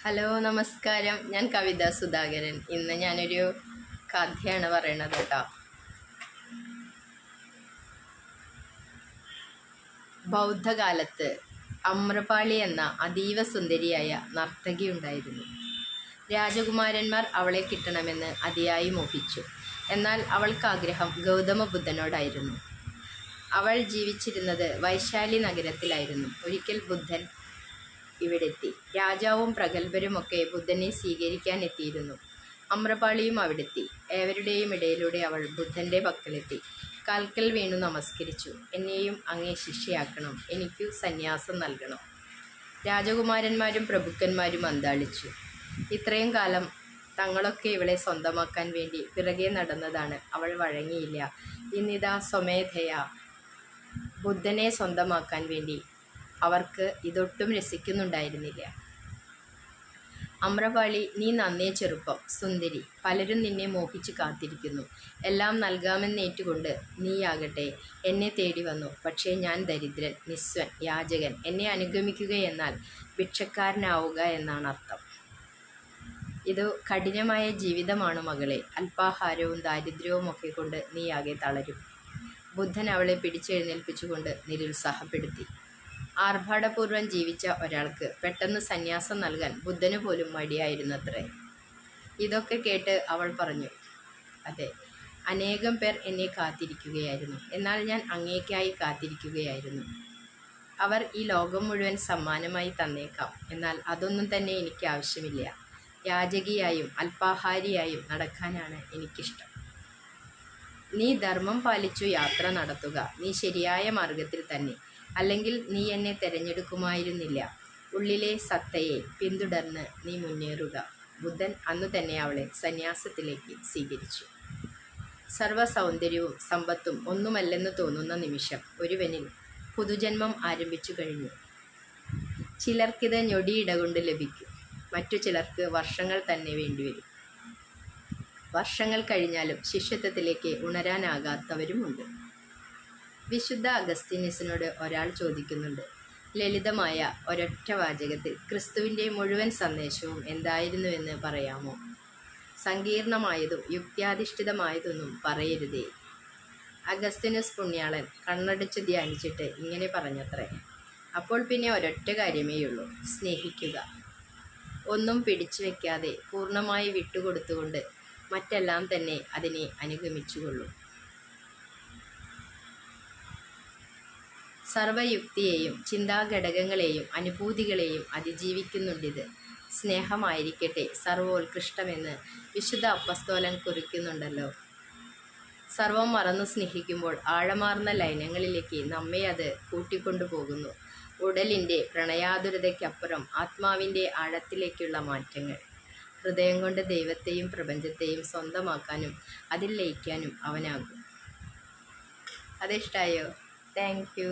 Hello നമസ്കാരം. ഞാൻ കവിത സുധാകരൻ. ഇന്ന് ഞാനൊരു കഥയാണ് പറയണത് കേട്ടോ. ബൗദ്ധകാലത്ത് അമ്രപാളി എന്ന അതീവ സുന്ദരിയായ നർത്തകി ഉണ്ടായിരുന്നു. രാജകുമാരന്മാർ അവളെ കിട്ടണമെന്ന് അതിയായി മോഹിച്ചു. എന്നാൽ അവൾക്കാഗ്രഹം ഗൗതമ ബുദ്ധനോടായിരുന്നു. അവൾ ജീവിച്ചിരുന്നത് വൈശാലി നഗരത്തിലായിരുന്നു. ഒരിക്കൽ ബുദ്ധൻ ഇവിടെത്തി. രാജാവും പ്രഗത്ഭരുമൊക്കെ ബുദ്ധനെ സ്വീകരിക്കാൻ എത്തിയിരുന്നു. അമ്രപാളിയും അവിടെത്തി. ഏവരുടെയും ഇടയിലൂടെ അവൾ ബുദ്ധൻ്റെ പക്കലെത്തി. കാൽക്കൽ വീണു നമസ്കരിച്ചു. എന്നെയും അങ്ങേ ശിഷ്യയാക്കണം, എനിക്കു സന്യാസം നൽകണം. രാജകുമാരന്മാരും പ്രഭുക്കന്മാരും അന്താളിച്ചു. ഇത്രയും കാലം തങ്ങളൊക്കെ ഇവളെ സ്വന്തമാക്കാൻ വേണ്ടി പിറകെ നടന്നതാണ്. അവൾ വഴങ്ങിയില്ല. ഇന്നിതാ സ്വമേധയാ ബുദ്ധനെ സ്വന്തമാക്കാൻ വേണ്ടി അവർക്ക് ഇതൊട്ടും രസിക്കുന്നുണ്ടായിരുന്നില്ല. അമ്രപാളി, നീ നന്നേ ചെറുപ്പം, സുന്ദരി. പലരും നിന്നെ മോഹിച്ചു കാത്തിരിക്കുന്നു. എല്ലാം നൽകാമെന്നേറ്റുകൊണ്ട് നീയാകട്ടെ എന്നെ തേടി വന്നു. പക്ഷേ ഞാൻ ദരിദ്രൻ, നിസ്വൻ, യാചകൻ. എന്നെ അനുഗമിക്കുകയെന്നാൽ ഭിക്ഷക്കാരനാവുക എന്നാണ് അർത്ഥം. ഇത് കഠിനമായ ജീവിതമാണ് മകളെ. അല്പാഹാരവും ദാരിദ്ര്യവുമൊക്കെ കൊണ്ട് നീയാകെ തളരും. ബുദ്ധൻ അവളെ പിടിച്ചെഴുന്നേൽപ്പിച്ചുകൊണ്ട് നിരുത്സാഹപ്പെടുത്തി. ആർഭാടപൂർവ്വം ജീവിച്ച ഒരാൾക്ക് പെട്ടെന്ന് സന്യാസം നൽകാൻ ബുദ്ധന് പോലും മടിയായിരുന്നത്രേ. ഇതൊക്കെ കേട്ട് അവൾ പറഞ്ഞു, അതെ, അനേകം പേർ എന്നെ കാത്തിരിക്കുകയായിരുന്നു. എന്നാൽ ഞാൻ അങ്ങേക്കായി കാത്തിരിക്കുകയായിരുന്നു. അവർ ഈ ലോകം മുഴുവൻ സമ്മാനമായി തന്നേക്കാം. എന്നാൽ അതൊന്നും തന്നെ എനിക്ക് ആവശ്യമില്ല. യാചകിയായും അല്പാഹാരിയായും നടക്കാനാണ് എനിക്കിഷ്ടം. നീ ധർമ്മം പാലിച്ചു യാത്ര നടത്തുക. നീ ശരിയായ മാർഗത്തിൽ തന്നെ. അല്ലെങ്കിൽ നീ എന്നെ തിരഞ്ഞെടുക്കുമായിരുന്നില്ല. ഉള്ളിലെ സത്തയെ പിന്തുടർന്ന് നീ മുന്നേറുക. ബുദ്ധൻ അന്നു തന്നെ അവളെ സന്യാസത്തിലേക്ക് സ്വീകരിച്ചു. സർവ്വസൗന്ദര്യവും സമ്പത്തും ഒന്നുമല്ലെന്ന് തോന്നുന്ന നിമിഷം ഒരുവനിൽ പുതുജന്മം ആരംഭിച്ചു കഴിഞ്ഞു. ചിലർക്കിത് ഞൊടിയിട കൊണ്ട് ലഭിക്കും. മറ്റു ചിലർക്ക് വർഷങ്ങൾ തന്നെ വേണ്ടിവരും. വർഷങ്ങൾ കഴിഞ്ഞാലും ശിഷ്യത്വത്തിലേക്ക് ഉണരാനാകാത്തവരുമുണ്ട്. വിശുദ്ധ അഗസ്തീനസിനോട് ഒരാൾ ചോദിക്കുന്നുണ്ട്, ലളിതമായ ഒരൊറ്റ വാചകത്തിൽ ക്രിസ്തുവിൻ്റെ മുഴുവൻ സന്ദേശവും എന്തായിരുന്നുവെന്ന് പറയാമോ? സങ്കീർണമായതും യുക്ത്യാധിഷ്ഠിതമായതൊന്നും പറയരുതേ. അഗസ്തീനസ് പുണ്യാളൻ കണ്ണടച്ച് ധ്യാനിച്ചിട്ട് ഇങ്ങനെ പറഞ്ഞത്രേ, അപ്പോൾ പിന്നെ ഒരൊറ്റ കാര്യമേയുള്ളൂ, സ്നേഹിക്കുക. ഒന്നും പിടിച്ചു വയ്ക്കാതെ പൂർണ്ണമായി വിട്ടുകൊടുത്തുകൊണ്ട് മറ്റെല്ലാം തന്നെ അതിനെ അനുഗമിച്ചുകൊള്ളൂ. സർവയുക്തിയെയും ചിന്താഘടകങ്ങളെയും അനുഭൂതികളെയും അതിജീവിക്കുന്നുണ്ടിത്. സ്നേഹമായിരിക്കട്ടെ സർവോത്കൃഷ്ടമെന്ന് വിശുദ്ധ അപ്പസ്തോലൻ കുറിക്കുന്നുണ്ടല്ലോ. സർവം മറന്നു സ്നേഹിക്കുമ്പോൾ ആഴമാർന്ന ലയനങ്ങളിലേക്ക് നമ്മെ അത് കൂട്ടിക്കൊണ്ടു പോകുന്നു. ഉടലിൻ്റെ പ്രണയാതുരതയ്ക്കപ്പുറം ആത്മാവിൻ്റെ ആഴത്തിലേക്കുള്ള മാറ്റങ്ങൾ. ഹൃദയം കൊണ്ട് ദൈവത്തെയും പ്രപഞ്ചത്തെയും സ്വന്തമാക്കാനും അതിൽ ലയിക്കാനും അവനാകും. അതിഷ്ടായോ? Thank you.